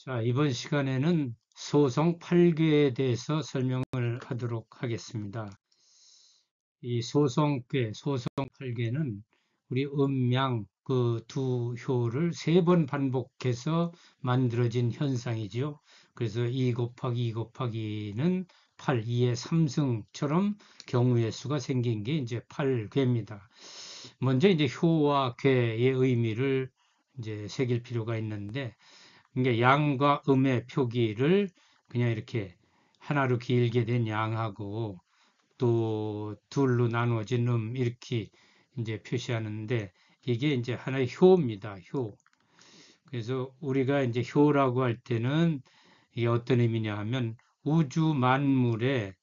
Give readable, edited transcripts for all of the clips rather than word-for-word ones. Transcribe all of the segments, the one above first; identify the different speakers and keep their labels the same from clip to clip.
Speaker 1: 자, 이번 시간에는 소성 8괴에 대해서 설명을 하도록 하겠습니다. 이 소성괴, 소성 8괴는 우리 음양 그 두 효를 3번 반복해서 만들어진 현상이죠. 그래서 2 곱하기 2 곱하기는 8, 2의 3승처럼 경우의 수가 생긴 게 이제 8괴입니다. 먼저 이제 효와 괴의 의미를 이제 새길 필요가 있는데, 그러니까 양과 음의 표기를 그냥 이렇게 하나로 길게 된 양하고 또 둘로 나누어진 이렇게 이제 표시하는데, 이게 이제 하나의 효입니다. 효. 그래서 우리가 이제 효라고 할 때는 이게 어떤 의미냐 하면 우주 만물의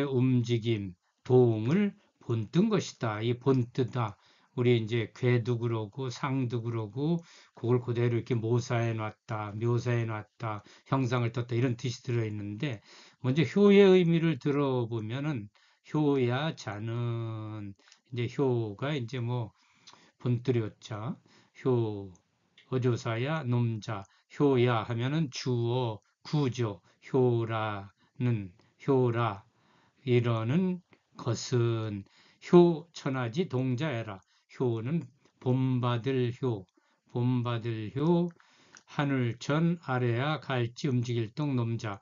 Speaker 1: 움직임, 도움을 본뜬 것이다. 이 본뜨다. 우리 이제 괴도 그러고 상도 그러고 그걸 그대로 이렇게 모사해 놨다, 묘사해 놨다, 형상을 떴다 이런 뜻이 들어 있는데, 먼저 효의 의미를 들어보면은 효야 자는, 이제 효가 이제 뭐 본뜨렸자, 효 어조사야 놈자, 효야 하면은 주어 구조, 효라 이러는 것은 효천하지 동자해라. 효는 본받을 효, 하늘 전 아래야 갈지 움직일 동 놈자.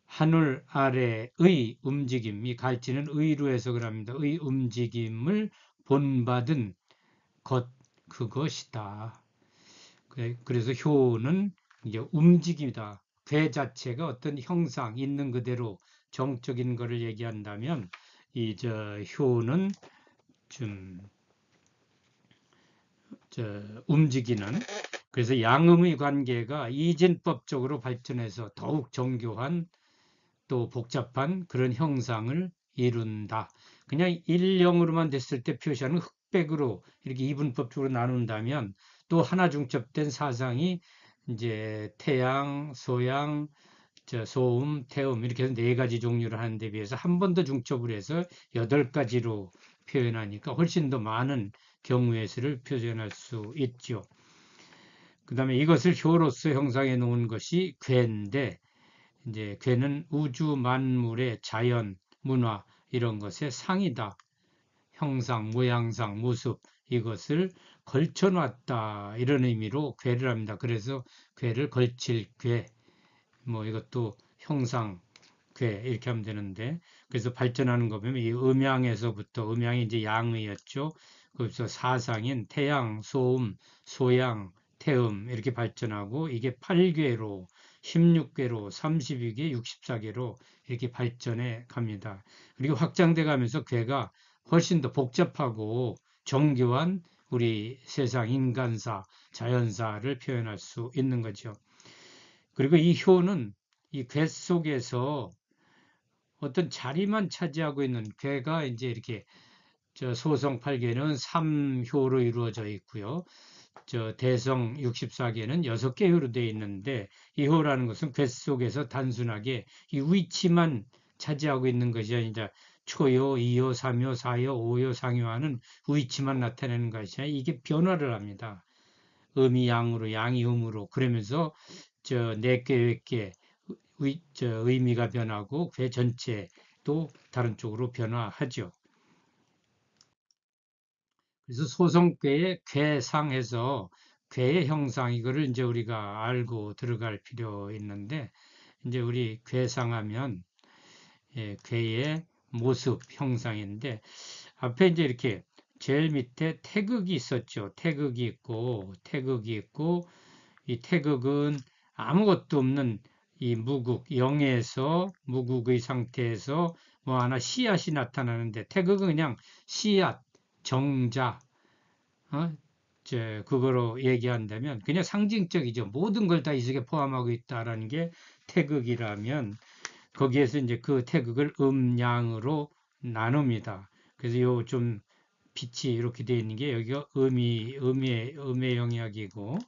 Speaker 1: 하늘 아래의 움직임, 이 갈지는 의로 해석을 합니다. 의 움직임을 본받은 것, 그것이다. 그래서 효는 이제 움직이다. 괴 자체가 어떤 형상 있는 그대로 정적인 것을 얘기한다면, 이 효는 좀 움직이는, 그래서 양음의 관계가 이진법적으로 발전해서 더욱 정교한 또 복잡한 그런 형상을 이룬다. 그냥 일령으로만 됐을 때 표시하는 흑백으로 이렇게 이분법적으로 나눈다면, 또 하나 중첩된 사상이 이제 태양, 소양, 소음, 태음 이렇게 해서 4가지 종류를 하는 데 비해서 한 번 더 중첩을 해서 8가지로 표현하니까 훨씬 더 많은 경우의 수를 표현할 수 있죠. 그 다음에 이것을 효로서 형상해 놓은 것이 괴인데, 이제 괴는 우주 만물의 자연, 문화 이런 것의 상이다. 형상, 모양상, 모습 이것을 걸쳐놨다 이런 의미로 괴를 합니다. 그래서 괴를 걸칠 괴, 뭐 이것도 형상 괴 이렇게 하면 되는데, 그래서 발전하는 거 보면 이 음양에서부터, 음양이 이제 양의였죠. 그래서 사상인 태양, 소음, 소양, 태음 이렇게 발전하고, 이게 8괴로 16괴로 32개, 64개로 이렇게 발전해 갑니다. 그리고 확장돼 가면서 괴가 훨씬 더 복잡하고 정교한 우리 세상 인간사, 자연사를 표현할 수 있는 거죠. 그리고 이 효는 이 괴 속에서 어떤 자리만 차지하고 있는, 괴가 이제 이렇게 소성 8개는 3효로 이루어져 있고요. 대성 64개는 6개효로 되어 있는데, 이 효라는 것은 괴 속에서 단순하게 이 위치만 차지하고 있는 것이 아니라 초효, 2효, 3효, 4효, 5효, 상효하는 위치만 나타내는 것이 아니라 이게 변화를 합니다. 음이 양으로, 양이 음으로, 그러면서 4개, 10개 의미가 변하고 괴 전체도 다른 쪽으로 변화하죠. 그래서 소성괴의 괴상해서 괴의 형상, 이거를 이제 우리가 알고 들어갈 필요 있는데, 이제 우리 괴상하면 괴의 모습 형상인데, 앞에 이제 이렇게 제일 밑에 태극이 있었죠. 태극이 있고 이 태극은 아무것도 없는 이 무국, 영에서 무국의 상태에서 뭐 하나 씨앗이 나타나는데, 태극은 그냥 씨앗, 정자, 그거로 얘기한다면 그냥 상징적이죠. 모든 걸 다 이 속에 포함하고 있다라는 게 태극이라면, 거기에서 이제 그 태극을 음양으로 나눕니다. 그래서 요 좀 빛이 이렇게 되어 있는 게, 여기가 음의 영역이고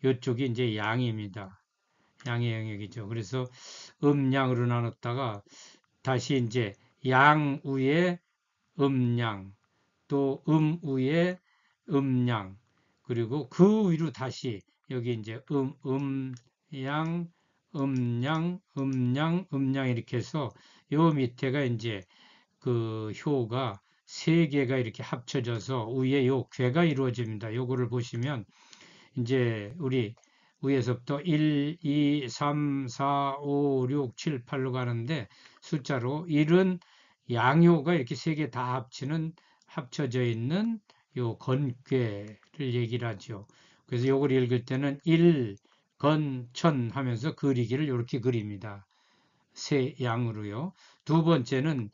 Speaker 1: 이쪽이 이제 양입니다. 양의 영역이죠. 그래서 음양으로 나눴다가 다시 이제 양 위에 음양, 또 위에 음양, 그리고 그 위로 다시 여기 이제 양, 음양 이렇게 해서 요 밑에가 이제 그 효가 세 개가 이렇게 합쳐져서 위에 요 궤가 이루어집니다. 요거를 보시면 이제 우리 위에서부터 1, 2, 3, 4, 5, 6, 7, 8로 가는데 숫자로 1은 양효가 이렇게 세 개 다 합쳐져 있는 요 건괴를 얘기를 하죠. 그래서 요걸 읽을 때는 1, 건, 천 하면서 그리기를 이렇게 그립니다. 세 양으로요. 두 번째는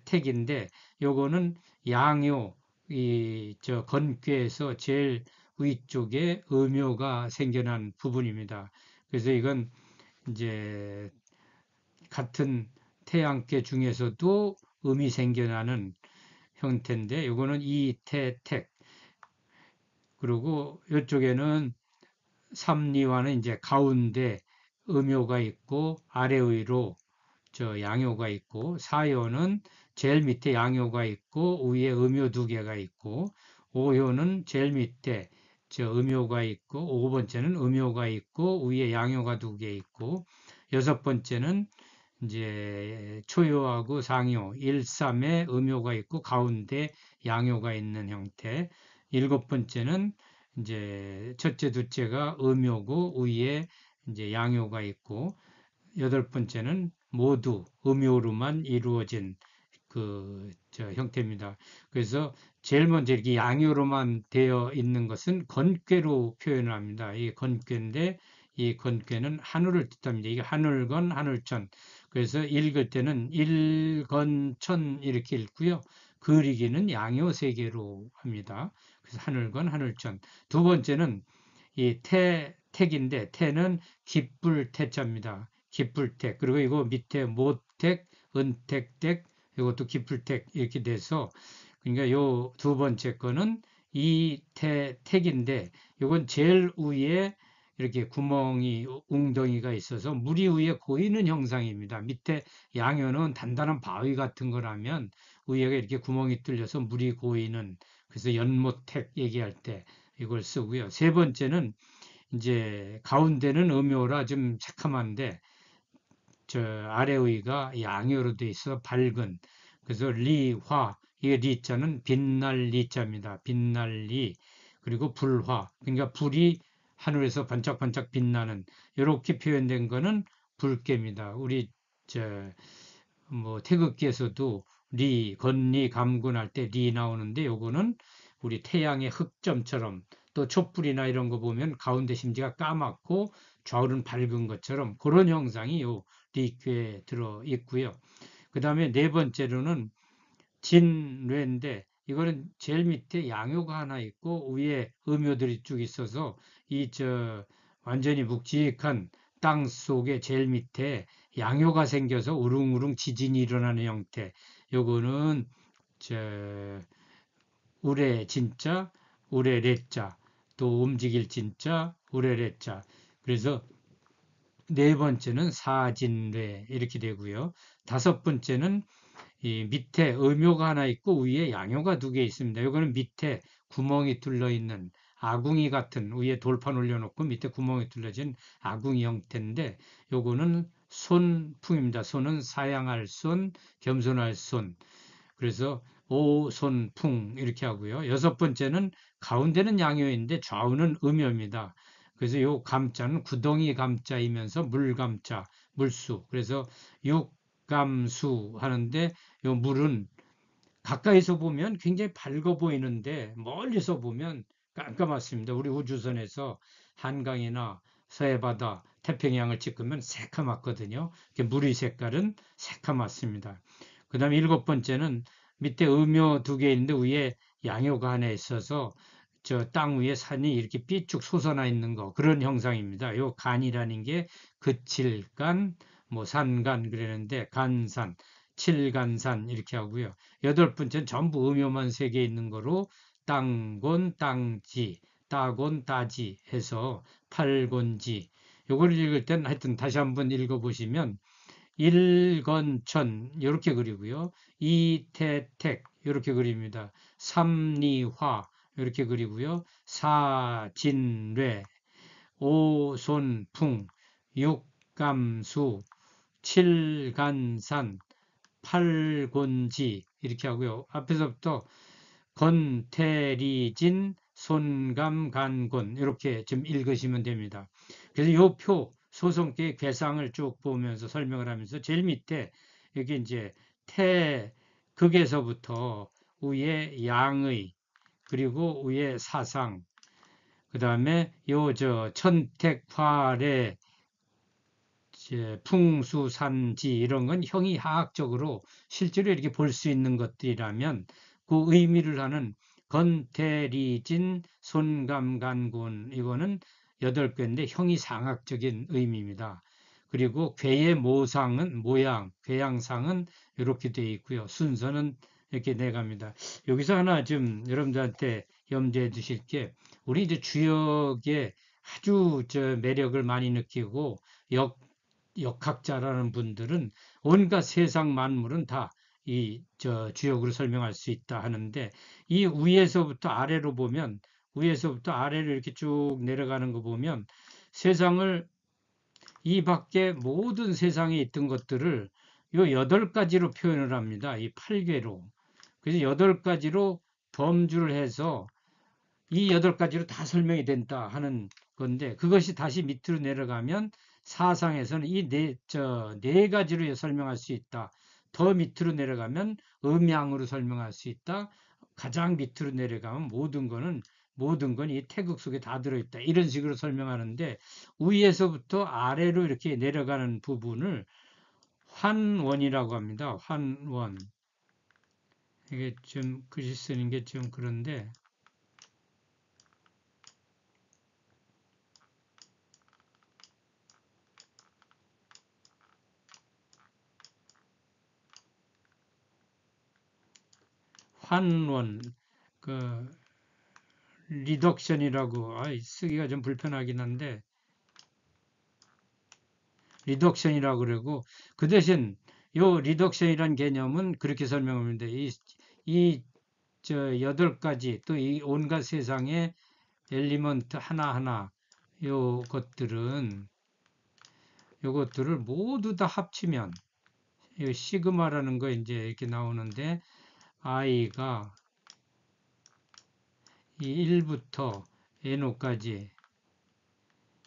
Speaker 1: 택인데 요거는 양요 저 건괴에서 제일 위쪽에 음요가 생겨난 부분입니다. 그래서 이건 이제 같은 태양계 중에서도 음이 생겨나는 형태인데 요거는 택 그리고 이쪽에는 삼리와는 이제 가운데 음요가 있고 아래 위로 저 양요가 있고 사요는 제일 밑에 양요가 있고 위에 음요 두 개가 있고 오요는 제일 밑에 저 음요가 있고 5번째는 음요가 있고 위에 양요가 두 개 있고 여섯 번째는 이제 초요하고 상요 1, 3에 음요가 있고 가운데 양요가 있는 형태 일곱 번째는 이제 첫째 둘째가 음요고 위에 이제 양요가 있고 여덟 번째는 모두 음요로만 이루어진 저 형태입니다. 그래서 제일 먼저 이렇게 양요로만 되어 있는 것은 건괴로 표현을 합니다. 이 건괴인데 이 건괴는 하늘을 뜻합니다. 이게 하늘건 하늘천. 그래서 읽을 때는 일건천 이렇게 읽고요. 그리기는 양요 세 개로 합니다. 그래서 하늘건 하늘천. 두 번째는 이 택인데 태는 기쁠 태자입니다. 기쁠택. 그리고 이거 밑에 모택, 은택택, 이것도 기쁠택 이렇게 돼서 그러니까 요 두 번째 거는 택인데 이건 제일 위에 이렇게 구멍이 웅덩이가 있어서 물이 위에 고이는 형상입니다. 밑에 양효는 단단한 바위 같은 거라면 위에가 이렇게 구멍이 뚫려서 물이 고이는 그래서 연못택 얘기할 때 이걸 쓰고요. 세 번째는 이제 가운데는 음요라 좀 새카만데 저 아래의가 양요로 돼 있어 밝은 그래서 리화 이게 리자는 빛날 리자입니다. 빛날 리 그리고 불화 그러니까 불이 하늘에서 반짝반짝 빛나는 이렇게 표현된 거는 불개입니다. 우리 저 뭐 태극기에서도 리, 건리, 감군할 때 리 나오는데 요거는 우리 태양의 흑점처럼 또 촛불이나 이런 거 보면 가운데 심지가 까맣고 좌우는 밝은 것처럼 그런 형상이 요 리괴에 들어 있고요. 그 다음에 네 번째로는 진뇌인데 이거는 제일 밑에 양요가 하나 있고 위에 음요들이 쭉 있어서 이 저 완전히 묵직한 땅 속에 제일 밑에 양요가 생겨서 우릉우릉 지진이 일어나는 형태. 요거는 저 우레 진짜, 우레 레자, 또 움직일 진짜, 우레 레자. 그래서 네 번째는 사진례 이렇게 되고요. 다섯 번째는 이 밑에 음요가 하나 있고 위에 양요가 두 개 있습니다. 이거는 밑에 구멍이 뚫려 있는 아궁이 같은 위에 돌판 올려놓고 밑에 구멍이 뚫려진 아궁이 형태인데 요거는 손풍입니다. 손은 사양할 손, 겸손할 손. 그래서 오손풍 이렇게 하고요. 여섯 번째는 가운데는 양요인데 좌우는 음요입니다. 그래서 요 감자는 구덩이 감자이면서 물감자, 물수. 그래서 육감수 하는데 요 물은 가까이서 보면 굉장히 밝아 보이는데 멀리서 보면 깜깜했습니다. 우리 우주선에서 한강이나 서해바다, 태평양을 찍으면 새카맣거든요. 물의 색깔은 새카맣습니다. 그 다음에 일곱 번째는 밑에 음요 두 개 있는데 위에 양요가 하나 있어서 저 땅 위에 산이 이렇게 삐쭉 솟아나 있는 거 그런 형상입니다. 요 간이라는 게 그칠간, 뭐 산간 그러는데 간산, 칠간산 이렇게 하고요. 여덟 번째는 전부 음요만 세 개 있는 거로 땅곤, 땅지, 따곤, 따지 해서 팔곤지. 요거를 읽을 땐 하여튼 다시 한번 읽어보시면 일건천 이렇게 그리고요. 이태택 이렇게 그립니다. 삼리화 이렇게 그리고요. 사진례, 오손풍, 육감수, 칠간산, 팔곤지 이렇게 하고요. 앞에서부터 건태리진, 손감간곤 이렇게 좀 읽으시면 됩니다. 그래서 요 표 소성계의 괴상을 쭉 보면서 설명을 하면서 제일 밑에 여기 이제 태극에서부터 위에 양의 그리고 위에 사상 그 다음에 요 저 천택화래 풍수산지 이런 건 형이하학적으로 실제로 이렇게 볼 수 있는 것들이라면 그 의미를 하는 건태리진 손감간군 이거는 8개인데 형이상학적인 의미입니다. 그리고 괴의 모상은 모양, 괴양상은 이렇게 되어 있고요. 순서는 이렇게 내갑니다. 여기서 하나 좀 여러분들한테 염두에 두실 게 우리 이제 주역에 아주 매력을 많이 느끼고 역학자라는 분들은 온갖 세상 만물은 다 이 주역으로 설명할 수 있다 하는데 이 위에서부터 아래로 보면 위에서부터 아래로 이렇게 쭉 내려가는 거 보면 세상을 이 밖에 모든 세상에 있던 것들을 요 8가지로 표현을 합니다. 이 8개로. 그래서 8가지로 범주를 해서 이 8가지로 다 설명이 된다 하는 건데 그것이 다시 밑으로 내려가면 사상에서는 이 네 가지로 설명할 수 있다. 더 밑으로 내려가면 음양으로 설명할 수 있다. 가장 밑으로 내려가면 모든 건 이 태극 속에 다 들어있다. 이런 식으로 설명하는데 위에서부터 아래로 이렇게 내려가는 부분을 환원이라고 합니다. 환원. 이게 좀 글씨 쓰는 게 좀 그런데 환원 그 리덕션이라고 쓰기가 좀 불편하긴 한데 리덕션이라고 그러고 그 대신 요 리덕션이란 개념은 그렇게 설명합니다. 저 8가지 또 이 온갖 세상의 엘리먼트 하나하나 요것들을 모두 다 합치면 이 시그마라는 거 이제 이렇게 나오는데 i가 이 1부터 n호까지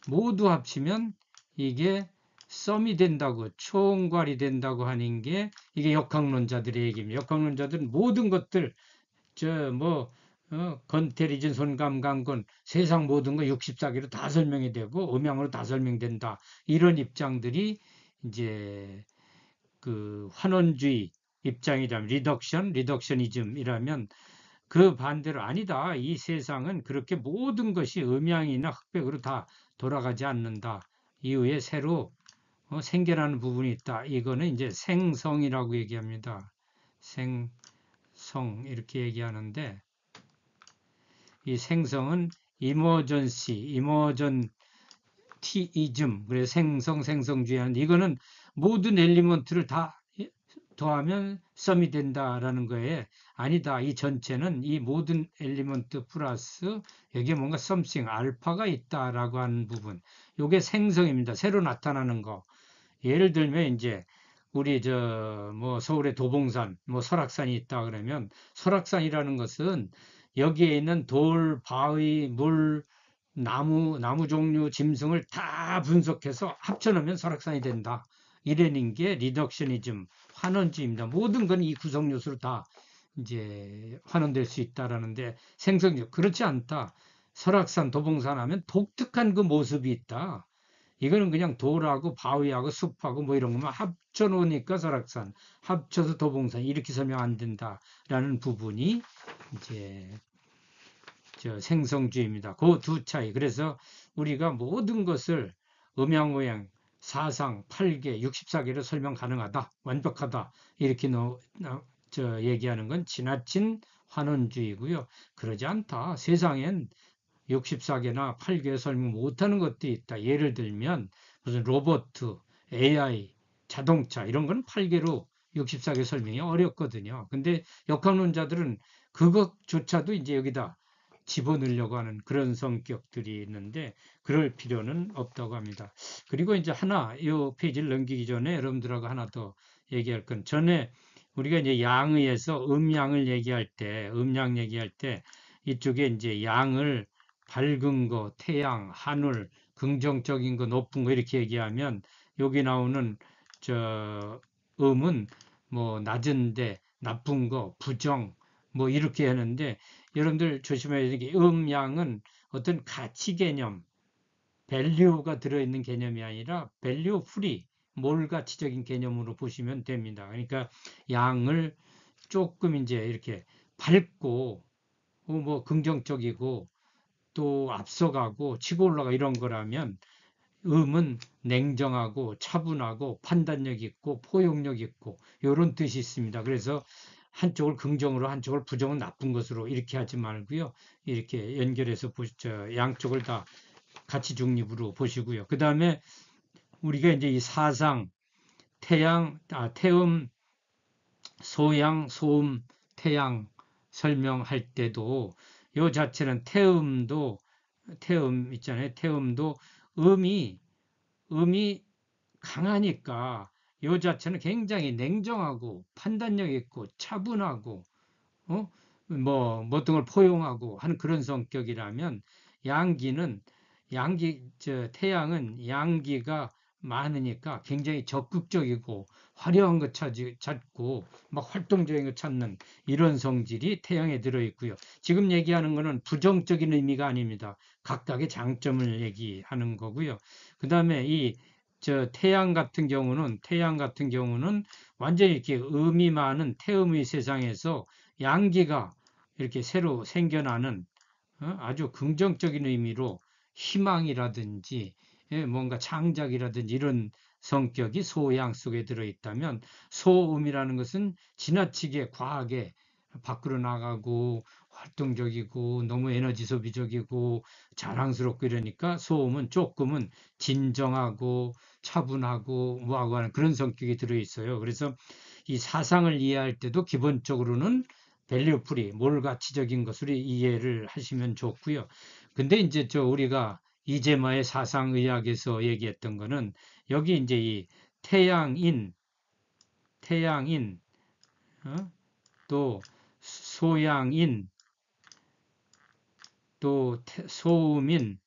Speaker 1: 모두 합치면 이게 썸이 된다고 총괄이 된다고 하는 게 이게 역학론자들의 얘기입니다. 역학론자들은 모든 것들 건태리진 손감강건 세상 모든 거 64개로 다 설명이 되고 음양으로 다 설명된다. 이런 입장들이 이제 그 환원주의 입장이라면 리덕셔니즘이라면 그 반대로 아니다. 이 세상은 그렇게 모든 것이 음양이나 흑백으로 다 돌아가지 않는다. 이후에 새로 생겨나는 부분이 있다. 이거는 이제 생성이라고 얘기합니다. 생성 이렇게 얘기하는데 이 생성은 이머전티이즘 그래서 생성주의하는 이거는 모든 엘리먼트를 다 더하면 썸이 된다라는 거에 아니다. 이 전체는 이 모든 엘리먼트 플러스 여기에 뭔가 something 알파가 있다라고 하는 부분. 요게 생성입니다. 새로 나타나는 거. 예를 들면 이제 우리 서울의 도봉산, 설악산이 있다 그러면 설악산이라는 것은 여기에 있는 돌, 바위, 물, 나무 종류, 짐승을 다 분석해서 합쳐놓으면 설악산이 된다. 이러는 게 리덕셔니즘, 환원주의입니다. 모든 건 이 구성 요소로 다 이제 환원될 수 있다라는데 생성력 그렇지 않다. 설악산, 도봉산 하면 독특한 그 모습이 있다. 이거는 그냥 돌하고 바위하고 숲하고 이런 것만 합쳐 놓으니까 설악산, 합쳐서 도봉산 이렇게 설명 안 된다라는 부분이 이제 생성주의입니다. 그 두 차이. 그래서 우리가 모든 것을 음양오양, 사상, 8개, 64개로 설명 가능하다, 완벽하다 이렇게 얘기하는 건 지나친 환원주의고요. 그러지 않다. 세상엔 64개나 8개 설명 못하는 것도 있다. 예를 들면 무슨 로봇, AI, 자동차 이런 건 8개로 64개 설명이 어렵거든요. 근데 역학론자들은 그것조차도 이제 여기다 집어넣으려고 하는 그런 성격들이 있는데 그럴 필요는 없다고 합니다. 그리고 이제 하나 이 페이지를 넘기기 전에 여러분들하고 하나 더 얘기할 건 전에 우리가 이제 양의에서 음양을 얘기할 때 음양 얘기할 때 이쪽에 이제 양을 밝은 거, 태양, 하늘, 긍정적인 거, 높은 거 이렇게 얘기하면 여기 나오는 저 음은 뭐 낮은데 나쁜 거, 부정 뭐 이렇게 하는데 여러분들 조심해야 되는 게 음양은 어떤 가치 개념, 밸류가 들어있는 개념이 아니라 밸류 프리, 몰가치적인 개념으로 보시면 됩니다. 그러니까 양을 조금 이제 이렇게 밝고 뭐 긍정적이고 또 앞서가고 치고 올라가 이런 거라면 음은 냉정하고 차분하고 판단력 있고 포용력 있고 이런 뜻이 있습니다. 그래서 한쪽을 긍정으로 한쪽을 부정은 나쁜 것으로 이렇게 하지 말고요. 이렇게 연결해서 보시죠. 양쪽을 다 가치 중립으로 보시고요. 그 다음에 우리가 이제 이 사상, 태음, 소양, 소음, 태양 설명할 때도 요 자체는 태음 있잖아요. 태음도 음이 음이 강하니까 요 자체는 굉장히 냉정하고 판단력 있고 차분하고 모든 걸 포용하고 하는 그런 성격이라면 양기는 태양은 양기가 많으니까 굉장히 적극적이고 화려한 것 찾고 막 활동적인 것 찾는 이런 성질이 태양에 들어 있고요. 지금 얘기하는 것은 부정적인 의미가 아닙니다. 각각의 장점을 얘기하는 거고요. 그 다음에 태양 같은 경우는 완전히 이렇게 음이 많은 태음의 세상에서 양기가 이렇게 새로 생겨나는 아주 긍정적인 의미로 희망이라든지 뭔가 창작이라든지 이런 성격이 소양 속에 들어있다면 소음이라는 것은 지나치게 과하게 밖으로 나가고 활동적이고 너무 에너지 소비적이고 자랑스럽고 이러니까 소음은 조금은 진정하고 차분하고 뭐하고 하는 그런 성격이 들어있어요. 그래서 이 사상을 이해할 때도 기본적으로는 밸류풀이 몰가치적인 것으로 이해를 하시면 좋고요. 근데 이제 우리가 이재마의 사상의학에서 얘기했던 거는 여기 이제 이 태양인, 또 소양인, 또 소음인,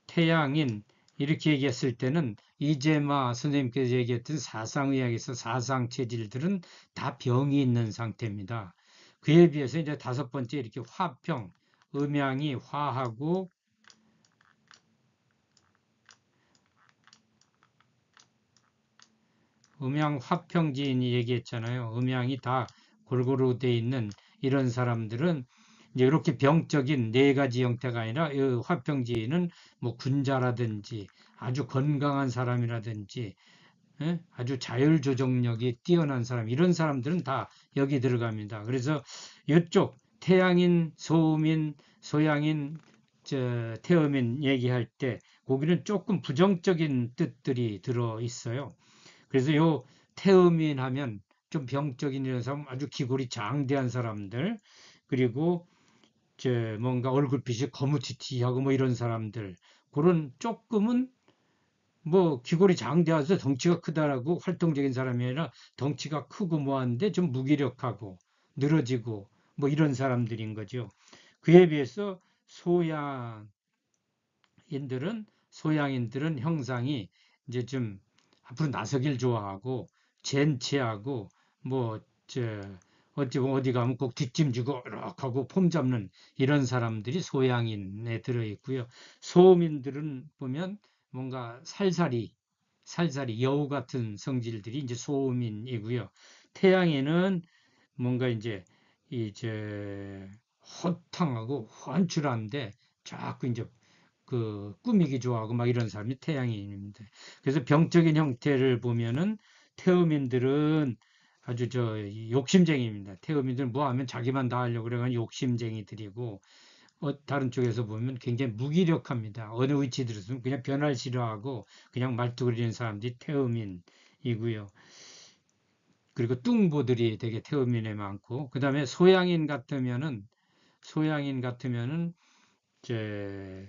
Speaker 1: 태양인 이렇게 얘기했을 때는 이재마 선생님께서 얘기했던 사상의학에서 사상 체질들은 다 병이 있는 상태입니다. 그에 비해서 이제 다섯 번째 이렇게 화평, 음양이 화하고 음양 화평지인이 얘기했잖아요. 음양이 다 골고루 돼 있는 이런 사람들은 이제 이렇게 병적인 네 가지 형태가 아니라 이 화평지인은 뭐 군자라든지 아주 건강한 사람이라든지 아주 자율 조정력이 뛰어난 사람 이런 사람들은 다 여기 들어갑니다. 그래서 이쪽 태양인, 소음인, 소양인, 태음인 얘기할 때 거기는 조금 부정적인 뜻들이 들어 있어요. 그래서 요 태음인 하면 좀 병적인 이런 사람 아주 기골이 장대한 사람들 그리고 뭔가 얼굴빛이 거무튀튀하고 뭐 이런 사람들 그런 조금은 뭐 기골이 장대해서 덩치가 크다라고 활동적인 사람이 아니라 덩치가 크고 뭐하는데 좀 무기력하고 늘어지고 뭐 이런 사람들인 거죠. 그에 비해서 소양인들은 형상이 이제 좀 앞으로 나서길 좋아하고 젠체하고 뭐 어디 가면 꼭 뒷짐지고 이렇게 하고 폼 잡는 이런 사람들이 소양인에 들어 있고요. 소음인들은 보면 뭔가 살살이 여우 같은 성질들이 이제 소음인이고요. 태양에는 뭔가 이제 허탕하고 훤칠한데 자꾸 이제 꾸미기 좋아하고 막 이런 사람이 태양인입니다. 그래서 병적인 형태를 보면은 태음인들은 아주 욕심쟁이입니다. 태음인들은 뭐 하면 자기만 다 하려고 그러면 욕심쟁이들이고 다른 쪽에서 보면 굉장히 무기력합니다. 어느 위치 들었으면 그냥 변할 싫어하고 그냥 말뚝 그리는 사람들이 태음인이고요. 그리고 뚱보들이 되게 태음인에 많고 그 다음에 소양인 같으면은 소양인 같으면은 이제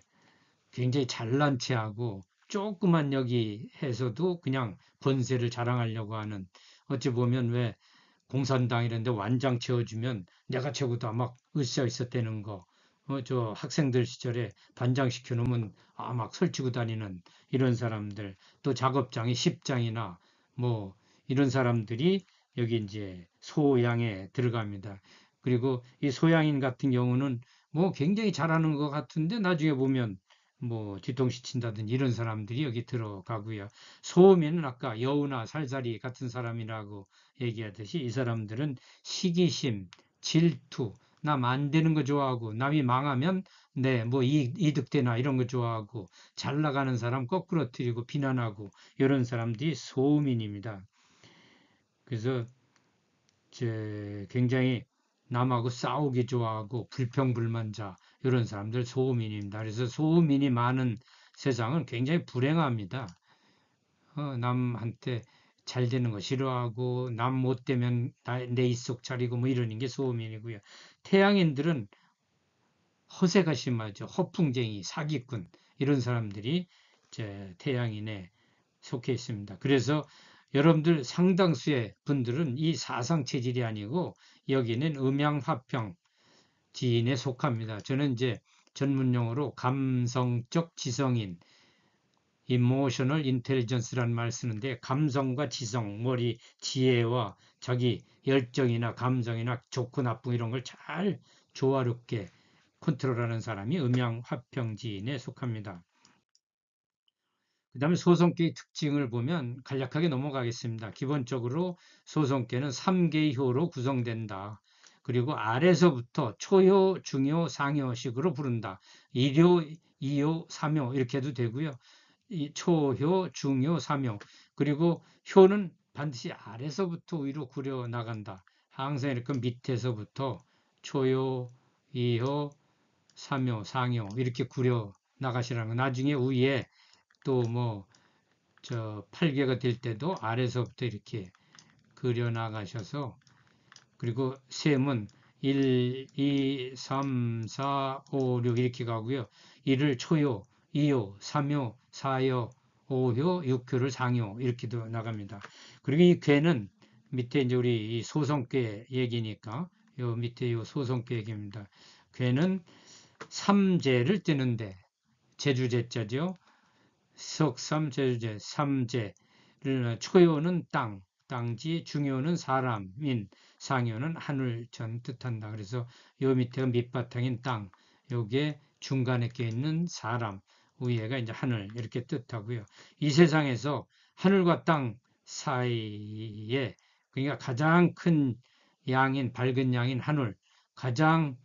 Speaker 1: 굉장히 잘난 체하고 조그만 여기 해서도 그냥 권세를 자랑하려고 하는, 어찌 보면 왜 공산당 이런 데 완장 채워주면 내가 최고다 막 으쌰으쌰 대는 거, 저 학생들 시절에 반장 시켜놓으면 막 설치고 다니는 이런 사람들, 또 작업장이 10장이나 뭐 이런 사람들이 여기 이제 소양에 들어갑니다. 그리고 이 소양인 같은 경우는 뭐 굉장히 잘하는 것 같은데 나중에 보면 뭐 뒤통수 친다든지 이런 사람들이 여기 들어가고요. 소음에는 아까 여우나 살살이 같은 사람이라고 얘기하듯이 이 사람들은 시기심, 질투, 남 안 되는 거 좋아하고 남이 망하면 뭐 이득되나 이런 거 좋아하고 잘 나가는 사람 거꾸러뜨리고 비난하고 이런 사람들이 소음인입니다. 그래서 굉장히 남하고 싸우기 좋아하고 불평불만자 이런 사람들 소음인입니다. 그래서 소음인이 많은 세상은 굉장히 불행합니다. 남한테 잘 되는 거 싫어하고 남 못 되면 내 입속 차리고 뭐 이러는 게 소음인이고요. 태양인들은 허세가 심하죠. 허풍쟁이, 사기꾼 이런 사람들이 태양인에 속해 있습니다. 그래서 여러분들 상당수의 분들은 이 사상 체질이 아니고 여기는 음양화평 지인에 속합니다. 저는 이제 전문용어로 감성적 지성인, emotional intelligence라는 말을 쓰는데, 감성과 지성, 머리 지혜와 자기 열정이나 감정이나 좋고 나쁜 이런 걸 잘 조화롭게 컨트롤하는 사람이 음양화평지인에 속합니다. 그 다음에 소성계의 특징을 보면 간략하게 넘어가겠습니다. 기본적으로 소성계는 3개의 효로 구성된다. 그리고 아래서부터 초효, 중효, 상효식으로 부른다. 1효, 2효, 3효 이렇게 해도 되고요. 이 초효, 중효, 삼효. 그리고 효는 반드시 아래서부터 위로 구려 나간다. 항상 이렇게 밑에서부터 초효, 2효, 3효, 상효 이렇게 구려 나가시라는 거. 나중에 위에 또 뭐 저 8개가 될 때도 아래서부터 이렇게 그려 나가셔서, 그리고 셈은 1, 2, 3, 4, 5, 6 이렇게 가고요. 1을 초효, 2효, 3효, 4효, 5효, 6효를 상효 이렇게도 나갑니다. 그리고 이 괴는 밑에 이제 우리 이 소성괴 얘기니까 요 밑에 요 소성괴 얘기입니다. 괴는 삼재를 뜨는데 제주제자죠. 석삼 제주제 삼재를 초효는 땅, 땅지, 중효는 사람인, 상효는 하늘 전 뜻한다. 그래서 요 밑에가 밑바탕인 땅, 요게 중간에 껴 있는 사람, 위에가 이제 하늘 이렇게 뜻하고요. 이 세상에서 하늘과 땅 사이에, 그러니까 가장 큰 양인 밝은 양인 하늘, 가장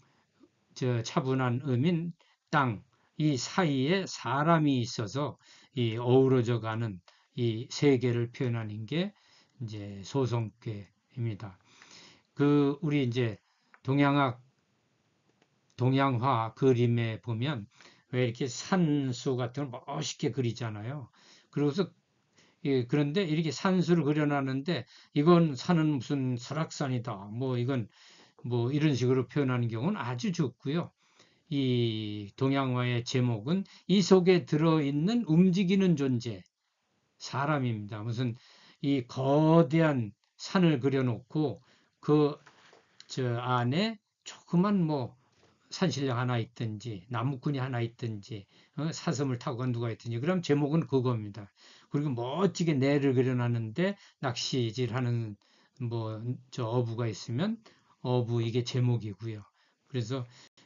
Speaker 1: 차분한 음인 땅, 이 사이에 사람이 있어서 이 어우러져 가는 이 세계를 표현하는 게 이제 소성괴입니다. 우리 이제 동양화 그림에 보면 왜 이렇게 산수 같은 걸 멋있게 그리잖아요. 그래서 그런데 이렇게 산수를 그려놨는데 이건 산은 무슨 설악산이다. 뭐 이건 뭐 이런 식으로 표현하는 경우는 아주 적고요. 이 동양화의 제목은 이 속에 들어있는 움직이는 존재, 사람입니다. 무슨 이 거대한 산을 그려놓고 그 안에 조그만 뭐 산신령 하나 있든지 나무꾼이 하나 있든지 사슴을 타고 간 누가 있든지, 그럼 제목은 그겁니다. 그리고 멋지게 내를 그려놨는데 낚시질하는 뭐 어부가 있으면 어부, 이게 제목이고요. 그래서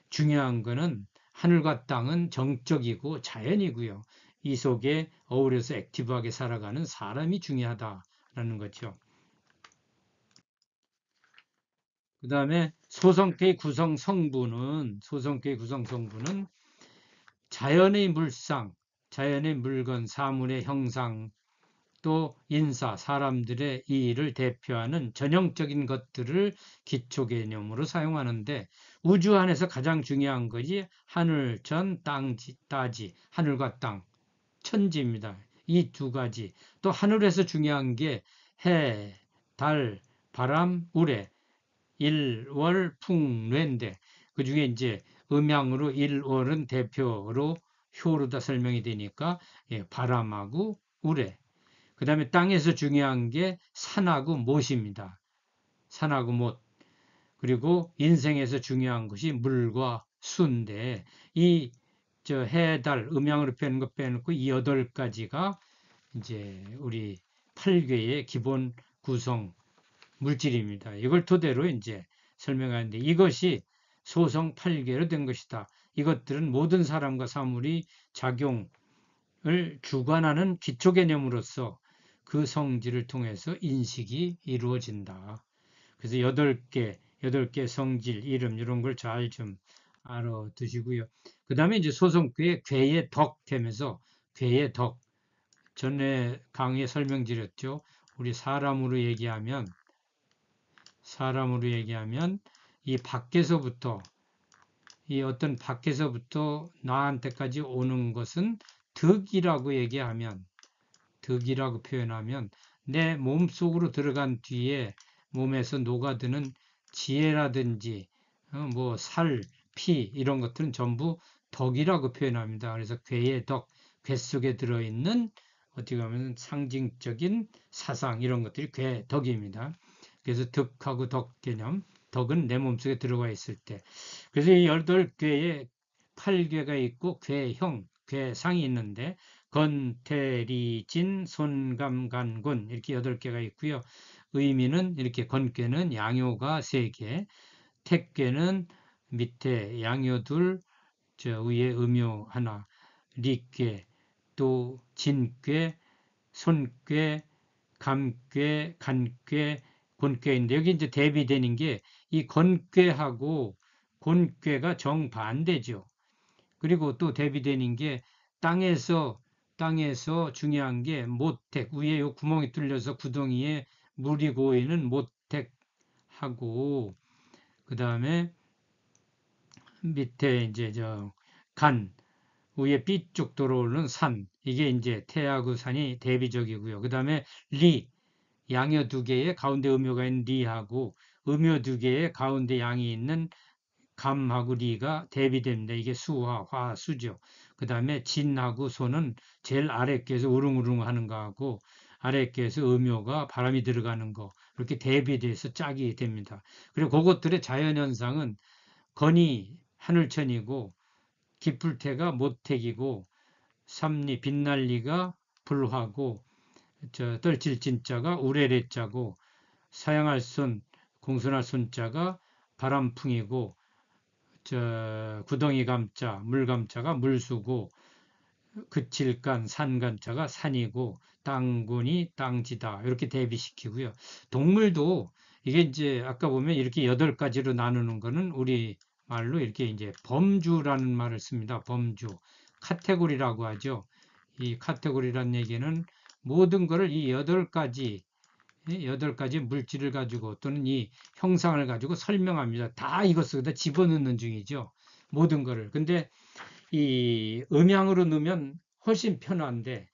Speaker 1: 중요한 거는 하늘과 땅은 정적이고 자연이고요. 이 속에 어우러서 액티브하게 살아가는 사람이 중요하다라는 거죠. 그 다음에 소성계의 구성 성분은 자연의 물상, 자연의 물건, 사물의 형상, 또 인사, 사람들의 이 일을 대표하는 전형적인 것들을 기초 개념으로 사용하는데, 우주 안에서 가장 중요한 것이 하늘, 전, 땅지, 따지, 하늘과 땅, 천지입니다. 이 두 가지. 또 하늘에서 중요한 게 해, 달, 바람, 우레, 일, 월, 풍, 뇌인데, 그 중에 이제 음양으로 1월은 대표로 효로다 설명이 되니까 예, 바람하고 우레. 그 다음에 땅에서 중요한 게 산하고 못입니다. 산하고 못. 그리고 인생에서 중요한 것이 물과 수인데 이 저 해, 달, 음양으로 빼는 거 빼놓고 이 8가지가 이제 우리 8괴의 기본 구성 물질입니다. 이걸 토대로 이제 설명하는데 이것이 소성 8괴로 된 것이다. 이것들은 모든 사람과 사물이 작용을 주관하는 기초 개념으로서 그 성질을 통해서 인식이 이루어진다. 그래서 8개 성질, 이름 이런 걸 잘 좀 알아두시고요. 그 다음에 이제 소성괴의 괴의 덕 되면서 괴의 덕 전에 강의에 설명드렸죠. 우리 사람으로 얘기하면 이 밖에서부터 이 어떤 밖에서부터 나한테까지 오는 것은 덕이라고 표현하면 내 몸속으로 들어간 뒤에 몸에서 녹아드는 지혜라든지 뭐 살, 피 이런 것들은 전부 덕이라고 표현합니다. 그래서 괴의 덕, 괴 속에 들어있는 어떻게 보면 상징적인 사상 이런 것들이 괴, 덕입니다. 그래서 덕하고 덕 개념, 덕은 내 몸속에 들어가 있을 때. 그래서 이 8괴에 8괴가 있고 괴형, 괴상이 있는데 건태리진, 손감간군 이렇게 8개가 있고요. 의미는 이렇게 건괴는 양요가 3개, 택괴는 밑에 양요 둘, 저 위에 음요 하나, 리괴, 또 진괴, 손괴, 감괴, 간괴, 곤괴인데 여기 이제 대비되는 게 이 건괴하고 곤괴가 정반대죠. 그리고 또 대비되는 게 땅에서 중요한 게 모택 위에 요 구멍이 뚫려서 구덩이에 물이 고이는 모택하고 그 다음에 밑에 이제 저 간 위에 삐쭉 들어오는 산 이게 이제 태하고 산이 대비적이고요. 그 다음에 리 양여 2개의 가운데 음요가 있는 리하고 음요 2개의 가운데 양이 있는 감하고 리가 대비됩니다. 이게 수와 화, 수죠. 그 다음에 진하고 소는 제일 아랫께에서 우릉우릉 하는 거하고 아랫께에서 음요가 바람이 들어가는 거 이렇게 대비돼서 짝이 됩니다. 그리고 그것들의 자연현상은 건이 하늘천이고 기풀태가 모택이고 삼리 빛날리가 불화고 저 떨칠진자가 우레레자고 사양할 손 공손할 손자가 바람풍이고 저 구덩이 감자 물감자가 물수고 그칠간 산간자가 산이고 땅군이 땅지다 이렇게 대비시키고요. 동물도 이게 이제 아까 보면 이렇게 8가지로 나누는 거는 우리 말로 이렇게 이제 범주라는 말을 씁니다. 범주 카테고리라고 하죠. 이 카테고리란 얘기는 모든 것을 이 8가지 8가지 물질을 가지고 또는 이 형상을 가지고 설명합니다. 다 이것을 다 집어넣는 중이죠. 모든 거를. 근데 이 음양으로 넣으면 훨씬 편한데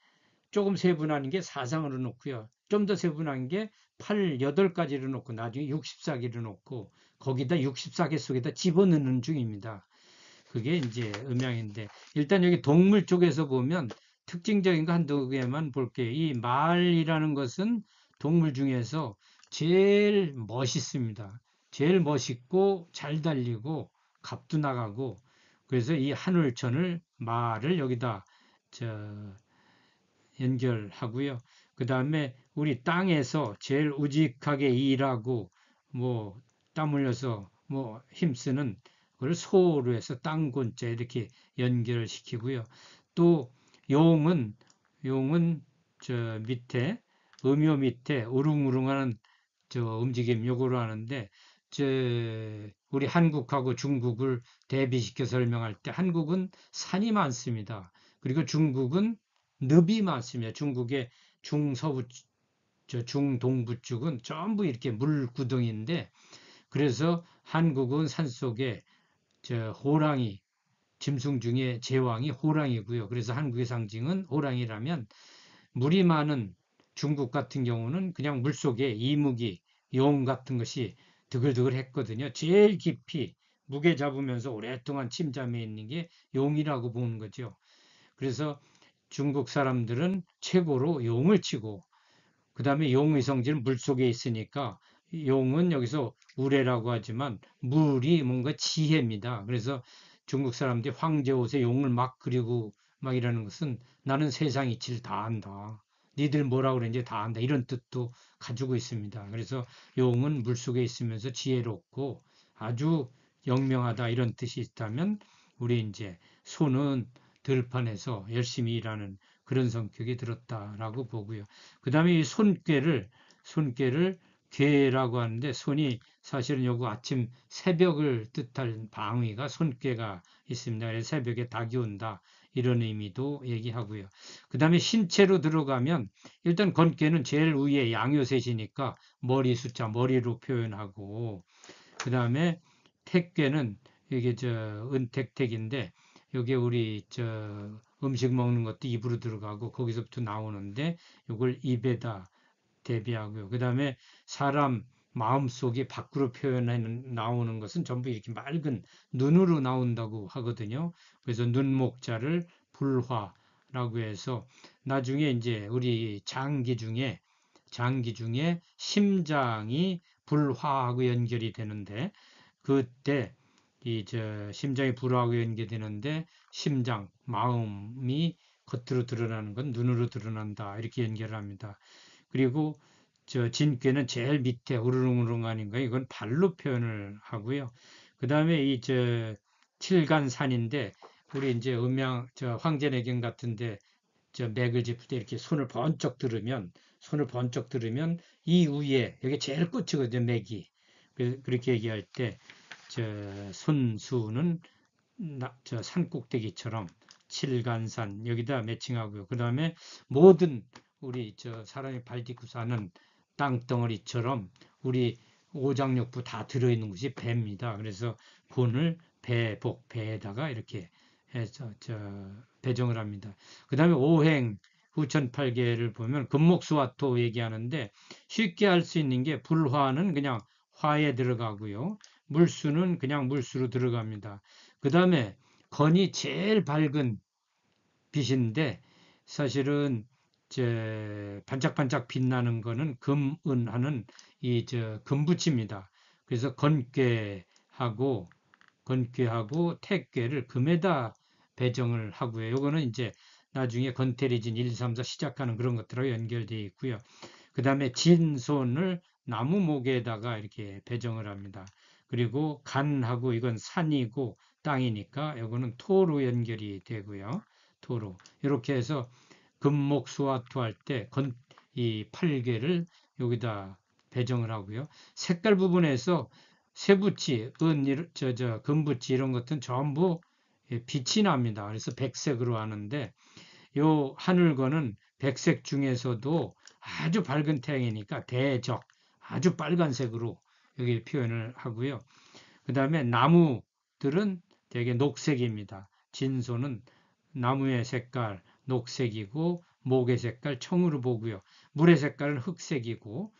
Speaker 1: 조금 세분화하는 게 사상으로 놓고요. 좀 더 세분화한 게 8가지로 놓고 나중에 64개로 놓고 거기다 64개 속에다 집어넣는 중입니다. 그게 이제 음양인데 일단 여기 동물 쪽에서 보면 특징적인 거 한두 개만 볼게요. 이 말이라는 것은 동물 중에서 제일 멋있습니다. 제일 멋있고 잘 달리고 값도 나가고 그래서 이 한울천을 말을 여기다 저 연결하고요. 그 다음에 우리 땅에서 제일 우직하게 일하고 뭐 땀 흘려서 뭐 힘쓰는 그걸 소로 해서 땅곤자 이렇게 연결을 시키고요. 또 용은 저 밑에 음요 밑에 우릉우릉하는 저 움직임 요거로 하는데 저 우리 한국하고 중국을 대비시켜 설명할 때 한국은 산이 많습니다. 그리고 중국은 늪이 많습니다. 중국의 중서부 저 중동부 쪽은 전부 이렇게 물구덩이인데 그래서 한국은 산속에 저 호랑이 짐승 중에 제왕이 호랑이고요. 그래서 한국의 상징은 호랑이라면 물이 많은 중국 같은 경우는 그냥 물속에 이무기, 용 같은 것이 드글드글 했거든요. 제일 깊이 무게 잡으면서 오랫동안 침잠해 있는 게 용이라고 보는 거죠. 그래서 중국 사람들은 최고로 용을 치고 그 다음에 용의 성질은 물속에 있으니까 용은 여기서 우레라고 하지만 물이 뭔가 지혜입니다. 그래서 중국 사람들이 황제 옷에 용을 막 그리고 막 이러는 것은 나는 세상 이치를 다 안다. 니들 뭐라 그러는지 다 안다. 이런 뜻도 가지고 있습니다. 그래서 용은 물속에 있으면서 지혜롭고 아주 영명하다 이런 뜻이 있다면 우리 이제 소는 들판에서 열심히 일하는 그런 성격이 들었다라고 보고요. 그 다음에 이 손꾀를 꾀라고 하는데 손이 사실은 요거 아침 새벽을 뜻할 방위가 손꾀가 있습니다. 그래서 새벽에 닭이 온다 이런 의미도 얘기하고요. 그 다음에 신체로 들어가면 일단 건꾀는 제일 위에 양요셋이니까 머리 숫자 머리로 표현하고 그 다음에 택괴는 이게 저 은택택인데 여기 우리 저 음식 먹는 것도 입으로 들어가고 거기서부터 나오는데 이걸 입에다 대비하고요. 그 다음에 사람 마음속에 밖으로 표현해 나오는 것은 전부 이렇게 맑은 눈으로 나온다고 하거든요. 그래서 눈목자를 불화라고 해서 나중에 이제 우리 장기 중에 심장이 불화하고 연결이 되는데 그때 이 저 심장이 불화하고 연결되는데 심장 마음이 겉으로 드러나는 건 눈으로 드러난다 이렇게 연결을 합니다. 그리고 저 진꾀는 제일 밑에 우르릉우릉하는 거 이건 발로 표현을 하고요. 그 다음에 이 저 칠간산인데 우리 이제 저 황제내경 같은데 저 맥을 짚을 때 이렇게 손을 번쩍 들으면 이 위에 여기 제일 끝이거든요 맥이. 그렇게 얘기할 때 저 손수는 저 산꼭대기처럼 칠간산 여기다 매칭하고요. 그 다음에 모든 우리 저 사람이 발 딛고 사는 땅덩어리처럼 우리 오장육부 다 들어있는 것이 배입니다. 그래서 본을 배에다가 이렇게 해서 저 배정을 합니다. 그 다음에 오행 후천팔계를 보면 금목수화토 얘기하는데 쉽게 알 수 있는 게 불화는 그냥 화에 들어가고요. 물수는 그냥 물수로 들어갑니다. 그 다음에 건이 제일 밝은 빛인데 사실은 반짝반짝 빛나는 거는 금은하는 이 저 금붙입니다. 그래서 건괴하고 택괴를 금에다 배정을 하고요. 요거는 이제 나중에 건태리진 1, 2, 3, 4 시작하는 그런 것들하고 연결되어 있고요. 그 다음에 진손을 나무 목에다가 이렇게 배정을 합니다. 그리고 간하고 이건 산이고 땅이니까 이거는 토로 연결이 되고요. 토로. 이렇게 해서 금목수화토 할 때 이 팔개를 여기다 배정을 하고요. 색깔 부분에서 쇠붙이, 금붙이 이런 것들은 전부 빛이 납니다. 그래서 백색으로 하는데 요 하늘거는 백색 중에서도 아주 밝은 태양이니까 대적, 아주 빨간색으로 여기 표현을 하고요. 그 다음에 나무들은 되게 녹색입니다. 진소는 나무의 색깔 녹색이고 목의 색깔 청으로 보고요. 물의 색깔은 흑색이고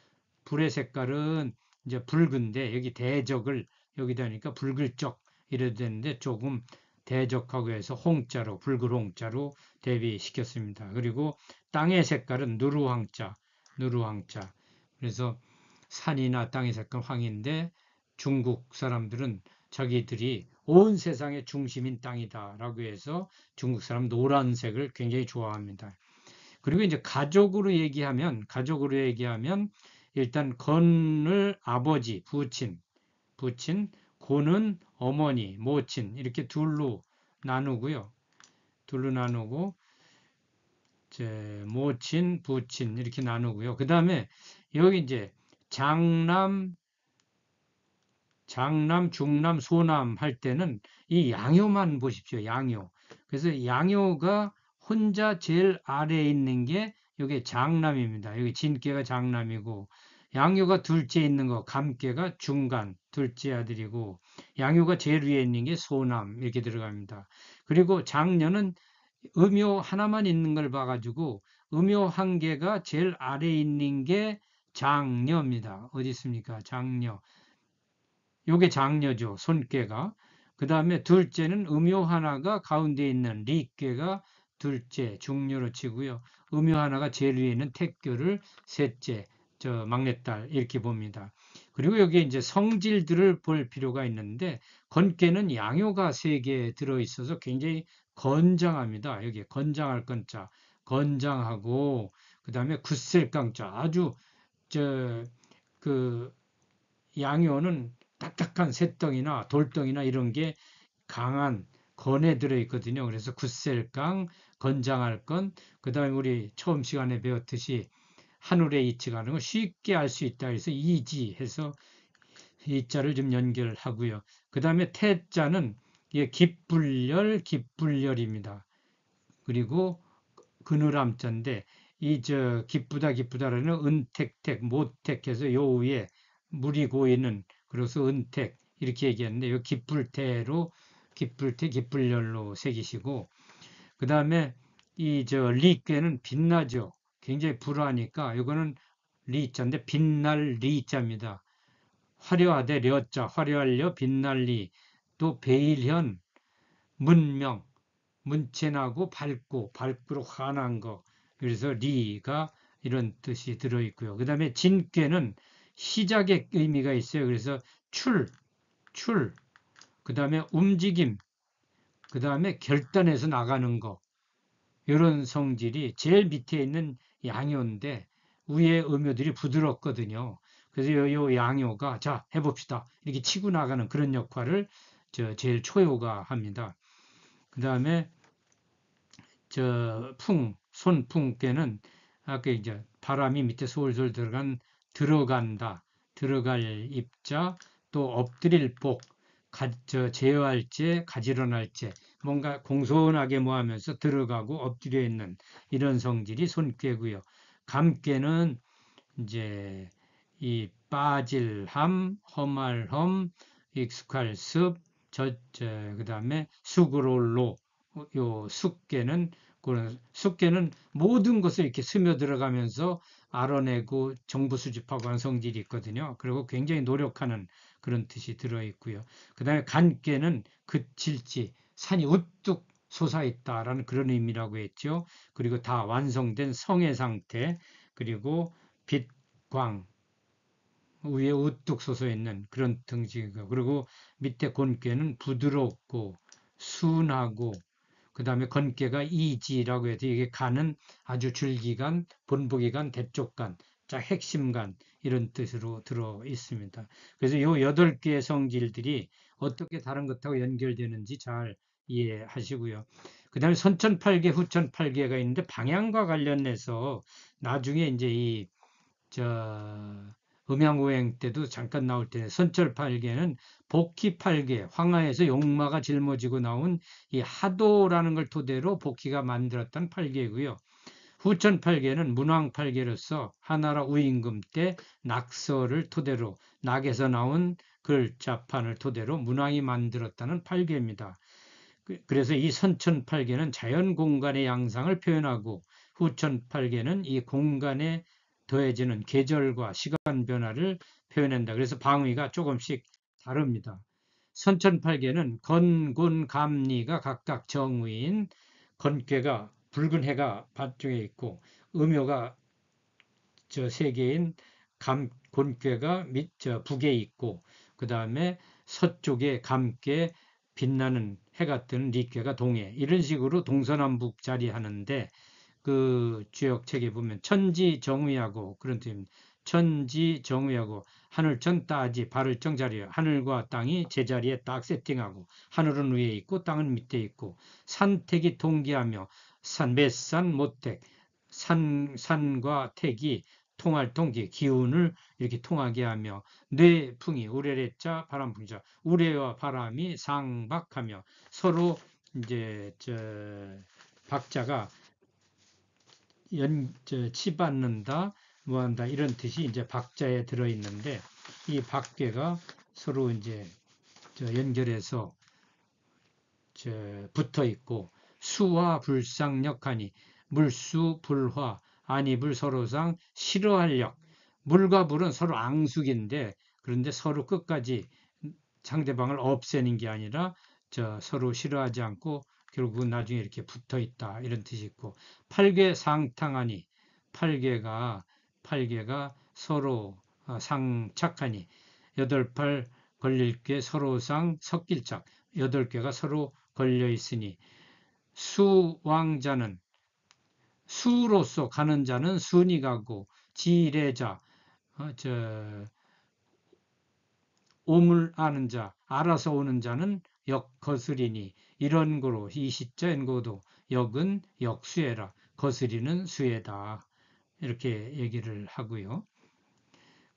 Speaker 1: 불의 색깔은 이제 붉은데 여기 대적을 여기다 하니까 붉을적 이래도 되는데 조금 대적하고 해서 홍자로 붉은 홍자로 대비시켰습니다. 그리고 땅의 색깔은 누루황자. 그래서 산이나 땅의 색깔 황인데 중국 사람들은 자기들이 온 세상의 중심인 땅이다라고 해서 중국 사람 노란색을 굉장히 좋아합니다. 그리고 이제 가족으로 얘기하면 일단 건을 아버지, 부친, 고는 어머니, 모친 이렇게 나누고요. 둘로 나누고 모친, 부친 이렇게 나누고요. 그 다음에 여기 이제 장남, 중남, 소남 할 때는 이 양요만 보십시오. 양요. 그래서 양요가 혼자 제일 아래에 있는 게 여기 장남입니다. 여기 진께가 장남이고 양요가 둘째 있는 거 감께가 중간 둘째 아들이고 양요가 제일 위에 있는 게 소남 이렇게 들어갑니다. 그리고 장녀는 음요 하나만 있는 걸 봐가지고 음요 한 개가 제일 아래에 있는 게 장녀입니다. 어디 있습니까? 장녀. 요게 장녀죠. 손괴가. 그 다음에 둘째는 음요 하나가 가운데 있는 리괴가 둘째 중녀로 치고요. 음요 하나가 제일 위에 있는 택교를 셋째, 막내딸 이렇게 봅니다. 그리고 여기에 이제 성질들을 볼 필요가 있는데 건괴는 양요가 3개 들어 있어서 굉장히 건장합니다. 여기 건장할 건자, 건장하고 그 다음에 굳셀깡자 아주 그 양요는 딱딱한 쇳덩이나 돌덩이나 이런 게 강한 건에 들어있거든요. 그래서 굳셀강, 건장할 건, 그 다음에 우리 처음 시간에 배웠듯이 하늘의 이치가 는 쉽게 알 수 있다. 그래서 이지해서 이 자를 좀 연결하고요. 그 다음에 태자는 기쁠열입니다. 그리고 그늘함자인데 이 기쁘다 기쁘다라는 은택택 못택해서 요 위에 물이 고이는 그래서 은택 이렇게 얘기했는데 요 기쁠태로 기쁠태 기쁠열로 새기시고 그 다음에 이 리께는 빛나죠. 굉장히 불화하니까 이거는 리자인데 빛날 리자입니다. 화려하되 려자 화려할려 빛날리 또 배일현 문명 문체나고 밝고 환한 거. 그래서 리가 이런 뜻이 들어 있고요. 그 다음에 진꾀는 시작의 의미가 있어요. 그래서 출, 그 다음에 움직임, 그 다음에 결단해서 나가는 거. 이런 성질이 제일 밑에 있는 양요인데 위에 음요들이 부드럽거든요. 그래서 요 양요가 자 해봅시다 이렇게 치고 나가는 그런 역할을 제일 초요가 합니다. 그 다음에 손풍께는 아까 이제 바람이 밑에 솔솔 들어간다, 들어갈 입자, 또 엎드릴 복, 제어할 제, 가지런할 제, 뭔가 공손하게 뭐 하면서 들어가고 엎드려 있는 이런 성질이 손꾀고요. 감꾀는 이제 이 빠질함, 험할험, 익숙할 습, 그 다음에 수그롤로 요 숙계는 모든 것을 이렇게 스며들어가면서 알아내고 정보 수집하고 하는 성질이 있거든요. 그리고 굉장히 노력하는 그런 뜻이 들어있고요. 그 다음에 간께는 그칠지 산이 우뚝 솟아있다라는 그런 의미라고 했죠. 그리고 다 완성된 성의 상태 그리고 빛광 위에 우뚝 솟아있는 그런 등지고 그리고 밑에 곤께는 부드럽고 순하고 그 다음에 건께가 이지라고 해서 이게 간은 아주 줄기간, 본보기간, 대쪽간, 자 핵심간 이런 뜻으로 들어 있습니다. 그래서 이 8개의 성질들이 어떻게 다른 것하고 연결되는지 잘 이해하시고요. 그 다음에 선천팔계, 후천팔계가 있는데 방향과 관련해서 나중에 이제 음양오행 때도 잠깐 나올 때 선철팔계는 복희팔계, 황하에서 용마가 짊어지고 나온 이 하도라는 걸 토대로 복희가 만들었던 팔계고요. 후천팔계는 문왕팔계로서 하나라 우임금 때 낙서를 토대로 낙에서 나온 글자판을 토대로 문왕이 만들었다는 팔계입니다. 그래서 이 선천팔계는 자연 공간의 양상을 표현하고 후천팔계는 이 공간에 더해지는 계절과 시간 변화를 표현한다. 그래서 방위가 조금씩 다릅니다. 선천팔계는 건곤 감리가 각각 정의인 건괴가 붉은 해가 반쪽에 있고 음요가 세 개인 곤괴가 북에 있고 그 다음에 서쪽에 감괴 빛나는 해가 뜨는 리괴가 동해 이런 식으로 동서남북 자리하는데 그 주역책에 보면 천지정의하고 그런 뜻입니다. 천지정의하고 하늘천 따지 발을정 자리에 하늘과 땅이 제자리에 딱 세팅하고 하늘은 위에 있고 땅은 밑에 있고 산택이 동기하며 맷산 모택 산과 택이 통할 동기 기운을 이렇게 통하게 하며 뇌풍이 우레레자 바람풍자 우레와 바람이 상박하며 서로 이제 박자가 치받는다, 뭐한다 이런 뜻이 이제 박자에 들어 있는데 이 박괴가 서로 이제 연결해서 붙어 있고 수화 불상역하니 물수 불화 안입을 서로상 싫어할 역 물과 불은 서로 앙숙인데 그런데 서로 끝까지 상대방을 없애는 게 아니라 서로 싫어하지 않고 결국은 나중에 이렇게 붙어 있다 이런 뜻이 있고 팔괘상탕하니 팔괘가 서로 상착하니 여덟 팔 걸릴 게 서로상 섞일 짝 여덟 개가 서로 걸려 있으니 수왕자는 수로서 가는 자는 순이 가고 지례자 오물 아는 자 알아서 오는 자는 역 거스리니 이런 거로 이 시자 엔고도 역은 역수해라 거스리는 수해다 이렇게 얘기를 하고요.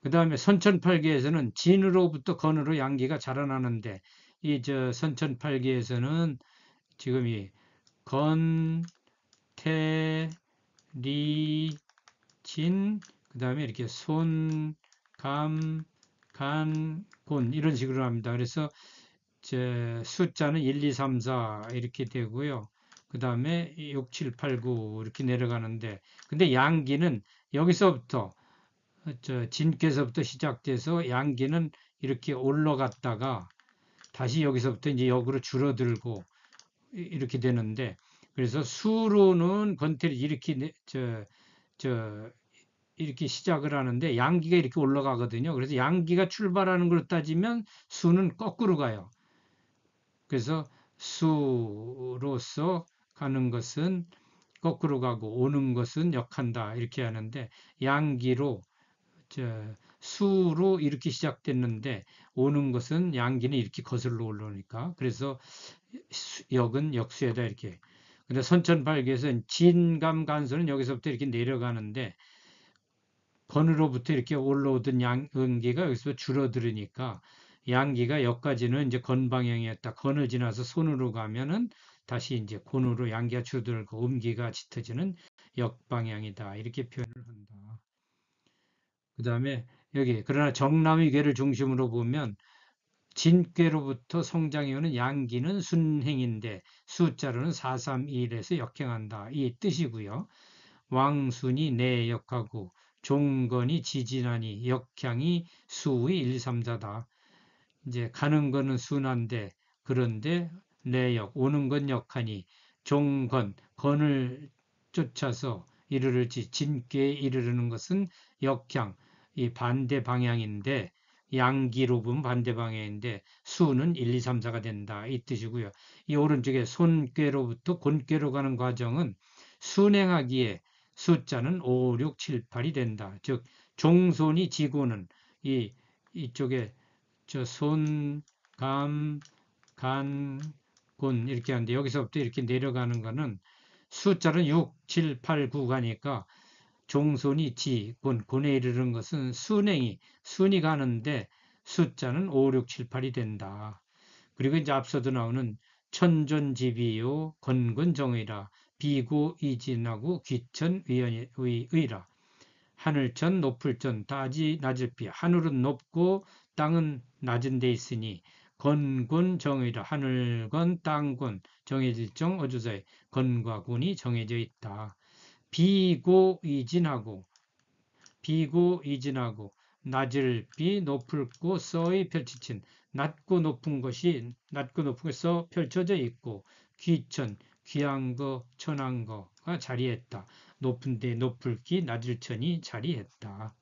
Speaker 1: 그 다음에 선천팔계에서는 진으로부터 건으로 양기가 자라나는데 이 선천팔계에서는 지금 이 건, 태, 리, 진, 그 다음에 이렇게 손, 감, 간, 곤 이런 식으로 합니다. 그래서 숫자는 1, 2, 3, 4 이렇게 되고요. 그 다음에 6, 7, 8, 9 이렇게 내려가는데 근데 양기는 여기서부터 진께서부터 시작돼서 양기는 이렇게 올라갔다가 다시 여기서부터 이제 역으로 줄어들고 이렇게 되는데 그래서 수로는 건태를 이렇게 이렇게 시작을 하는데 양기가 이렇게 올라가거든요. 그래서 양기가 출발하는 걸로 따지면 수는 거꾸로 가요. 그래서 수로서 가는 것은 거꾸로 가고 오는 것은 역한다 이렇게 하는데 양기로 수로 이렇게 시작됐는데 오는 것은 양기는 이렇게 거슬러 올라오니까 그래서 역은 역수에다 이렇게 근데 선천발기에서는 진감간소는 여기서부터 이렇게 내려가는데 건으로부터 이렇게 올라오던 양기가 여기서 줄어들으니까 양기가 여기까지는 이제 건 방향이었다. 건을 지나서 손으로 가면은 다시 이제 곤으로 양기가 줄어들고 음기가 짙어지는 역방향이다. 이렇게 표현을 한다. 그 다음에 여기 그러나 정남위계를 중심으로 보면 진괴로부터 성장해오는 양기는 순행인데 숫자로는 431에서 역행한다. 이 뜻이고요. 왕순이 내역하고 종건이 지진하니 역향이 수의 1, 3, 4다. 이제 가는 거는 순한데 그런데 내역 오는 건 역하니 종건 건을 쫓아서 이르를지 진께에 이르르는 것은 역향 이 반대 방향인데 양기로 보면 반대 방향인데 수는 1, 2, 3, 4가 된다 이 뜻이고요. 이 오른쪽에 손괴로부터 곤괴로 가는 과정은 순행하기에 숫자는 5, 6, 7, 8이 된다. 즉 종손이 지고는 이쪽에 손, 감, 간, 곤 이렇게 하는데 여기서부터 이렇게 내려가는 거는 숫자는 6, 7, 8, 9 가니까 종손이 지, 곤에 이르는 것은 순이 가는데 숫자는 5, 6, 7, 8이 된다. 그리고 이제 앞서도 나오는 천존지비요 건곤정의라 비고 이진하고 귀천 의라 하늘천 높을천 다지 낮을 비 하늘은 높고 땅은 낮은 데 있으니 건곤정의라 하늘건 땅건 정해질 정 어조사에 건과 곤이 정해져 있다. 비고 이진하고 낮을 비 높을 곳 서의 펼치친 낮고 높은 것이 낮고 높은 것서 펼쳐져 있고 귀천 귀한 거 천한 거가 자리했다. 높은 데 높을 기 낮을 천이 자리했다.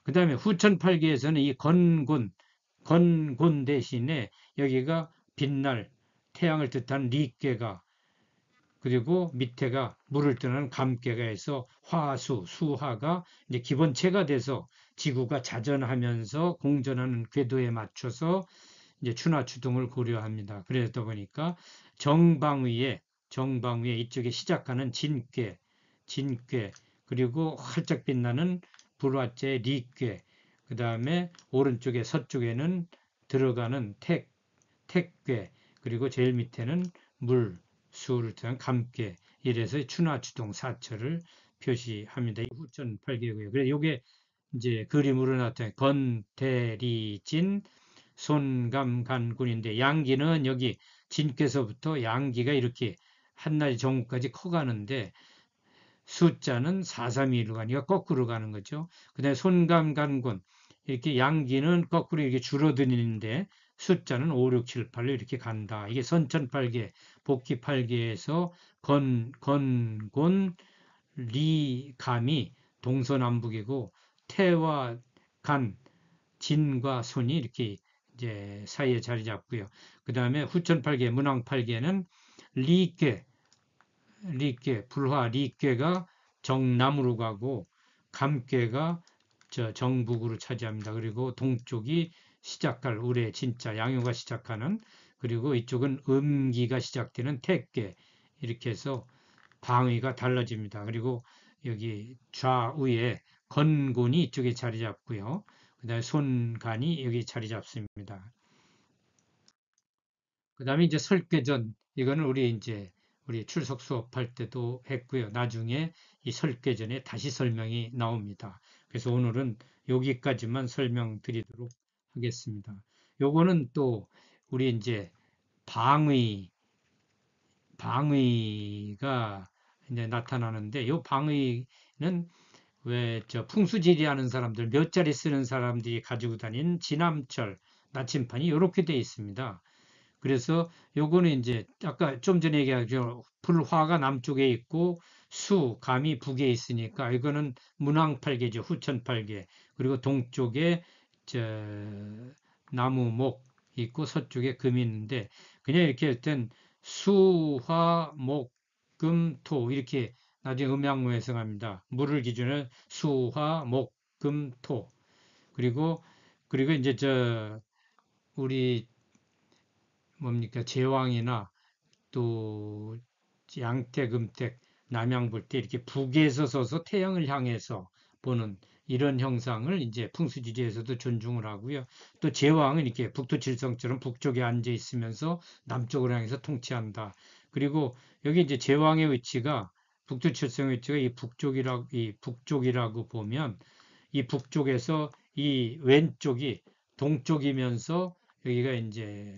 Speaker 1: 그 다음에 후천팔기에서는 이 건곤 대신에 여기가 빛날 태양을 뜻하는 리괴가 그리고 밑에가 물을 뜨는 감개가 해서 수화가 이제 기본체가 돼서 지구가 자전하면서 공전하는 궤도에 맞춰서 이제 추나추동을 고려합니다. 그러다 보니까 정방위에 이쪽에 시작하는 진괴 그리고 활짝 빛나는 불화째 리괴 그 다음에 오른쪽에 서쪽에는 들어가는 택괴 그리고 제일 밑에는 물 수를 뜻한 감개 이래서 추나추동 사철을 표시합니다. 후천 8개고요. 그래서 이게 이제 그림으로 나타낸 건대리진 손감간군인데 양기는 여기 진께서부터 양기가 이렇게 한나리 정우까지 커가는데 숫자는 432로 가니까 거꾸로 가는 거죠. 그 다음에 손감간군 이렇게 양기는 거꾸로 이렇게 줄어드는데 숫자는 5, 6, 7, 8로 이렇게 간다. 이게 선천팔계, 복귀팔계에서 곤, 리, 감이 동서남북이고 태와 간, 진과 손이 이렇게 이제 사이에 자리 잡고요. 그 다음에 후천팔계, 문왕팔계는 리께, 불화 리께가 정남으로 가고 감께가 정북으로 차지합니다. 그리고 동쪽이 시작할 올해 진짜 양요가 시작하는, 그리고 이쪽은 음기가 시작되는 택계, 이렇게 해서 방위가 달라집니다. 그리고 여기 좌우에 건곤이 이쪽에 자리 잡고요. 그 다음에 손간이 여기 자리 잡습니다. 그 다음에 이제 설계전, 이거는 우리 출석 수업할 때도 했고요. 나중에 이 설계전에 다시 설명이 나옵니다. 그래서 오늘은 여기까지만 설명드리도록 하겠습니다. 요거는 또 우리 이제 방의, 방의가 이제 나타나는데, 요 방의는 왜 풍수지리 하는 사람들, 몇 자리 쓰는 사람들이 가지고 다니는 진함철, 나침판이 이렇게 돼 있습니다. 그래서 요거는 이제 아까 좀 전에 얘기하죠. 불화가 남쪽에 있고 감이 북에 있으니까 이거는 문왕팔계죠. 후천팔계. 그리고 동쪽에 저 나무, 목 있고 서쪽에 금이 있는데, 그냥 이렇게 할 땐 화, 목, 금, 토 이렇게 나중에 음양로 해석합니다. 물을 기준으로 화, 목, 금, 토. 그리고 이제 우리 뭡니까 제왕이나 또 양택, 음택, 남양 볼 때 이렇게 북에서 서서 태양을 향해서 보는 이런 형상을 이제 풍수지리에서도 존중을 하고요. 또 제왕은 이렇게 북두칠성처럼 북쪽에 앉아 있으면서 남쪽을 향해서 통치한다. 그리고 여기 이제 제왕의 위치가 북두칠성의 위치가 이 북쪽이라고 보면 이 북쪽에서 이 왼쪽이 동쪽이면서 여기가 이제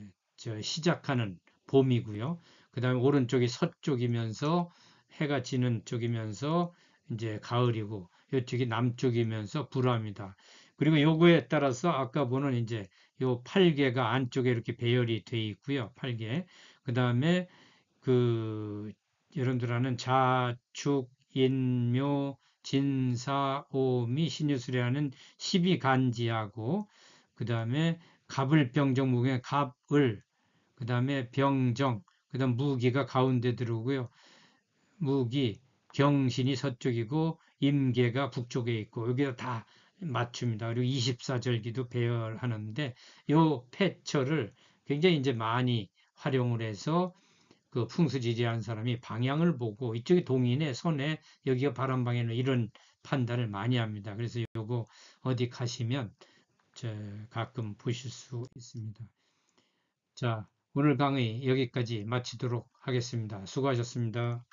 Speaker 1: 시작하는 봄이고요. 그 다음에 오른쪽이 서쪽이면서 해가 지는 쪽이면서 이제 가을이고, 이쪽이 남쪽이면서 불화입니다. 그리고 요거에 따라서 아까 보는 이제 요 팔개가 안쪽에 이렇게 배열이 돼 있고요. 팔개. 그 다음에 그 여러분들 아는 자축, 인묘, 진사, 오미, 신유술이라는 12간지하고, 그 다음에 갑을 병정 무경에 갑을, 그 다음에 병정, 그 다음 무기가 가운데 들어오고요. 무기, 경신이 서쪽이고 임계가 북쪽에 있고, 여기가 다 맞춥니다. 그리고 24절기도 배열하는데 요 패처를 굉장히 이제 많이 활용을 해서 그 풍수지리하는 사람이 방향을 보고 이쪽이 동인의 손에 여기가 바람 방향으로 이런 판단을 많이 합니다. 그래서 요거 어디 가시면 가끔 보실 수 있습니다. 자, 오늘 강의 여기까지 마치도록 하겠습니다. 수고하셨습니다.